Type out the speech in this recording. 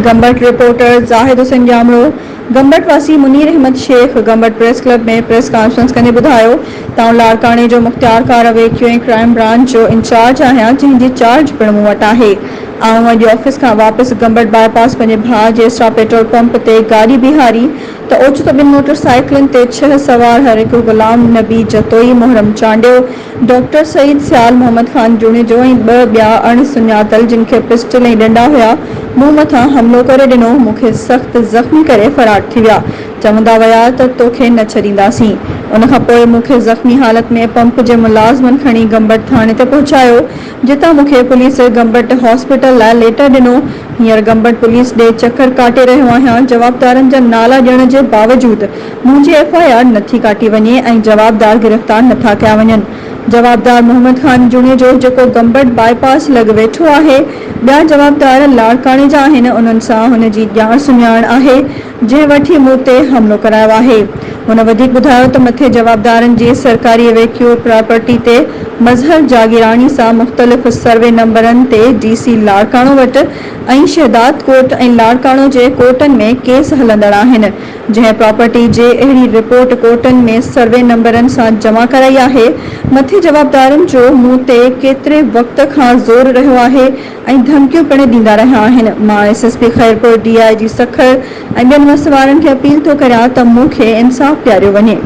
Gambat reporter Zahid Hussain जामड़ो Gambat वासी Munir Ahmad Sheikh Gambat press club में press conference कंदे ॿुधायो त लाड़काणे जो मुख्तियार कार अवेक्यू ऐं क्राइम ब्रांच जो इंचार्ज आहियां, जंहिंजी चार्ज पिण मूं वटि आहे। आउं अॼु ऑफिस खां वापसि गंबट बाईपास पंहिंजे भाउ जे स्ट्रा पेट्रोल पंप ते गाॾी बीहारी त ओचितो ॿिनि मोटरसाइकिलुनि ते 6 सवार हर हिकु गुलाम नबी जतोई, मोहरम चांडियो, डॉक्टर सईद सियाल, मोहम्मद खान जुणेजो ऐं 2 ॿिया अणसुञातल जिन खे पिस्टल ऐं डंडा हुआ मूं मथां हमलो करे ॾिनो, मूंखे सख़्त ज़ख़्मी करे फरार थी विया। चवंदा विया त तोखे न छॾींदासीं। उन खां पोइ मूंखे ज़ख़्मी हालत में पंप जे मुलाज़िमनि खणी गंबट थाणे ते पहुचायो, जितां मूंखे पुलिस गंबट हॉस्पिटल लाइ लेटर ॾिनो। हींअर गंबट पुलिस ॾे चकर काटे रहियो आहियां। जवाबदारनि जा नाला ॾियण जे बावजूदि मुंहिंजी FIR नथी काटी वञे ऐं जवाबदार गिरफ़्तार नथा कया वञनि। जवाबदार मोहम्मद खान जुणेजो जेको गंबट बाईपास लॻ वेठो आहे, ॿिया जवाबदार लाड़काणे जा आहिनि। उन्हनि सां हुन जी ॼाण सुञाण आहे, जंहिं वठी मूं ते हमलो करायो आहे। हुन वधीक ॿुधायो त मथे जवाबदारनि जी सरकारी अवेक्यू प्रॉपर्टी ते मज़हर जागीरानी सां मुख़्तलिफ़ सर्वे नंबरनि ते DC लाड़काणो वटि ऐं शहदाद कोट ऐं लाड़काणो जे कोर्टनि में केस हलंदड़ आहिनि, जंहिं प्रॉपर्टी जे अहिड़ी रिपोर्ट कोर्टनि में सर्वे नंबरनि सां जमा कराई आहे। मथे जवाबदारनि जो मूं ते केतिरे वक़्त खां ज़ोर रहियो आहे ऐं धमकियूं पिण ॾींदा रहिया आहिनि। मां SSP खैरपुर, DIG सखर ऐं ॿियनि वस वारनि खे अपील थो करियां त मूंखे इंसाफ़ ॾियारियो वञे।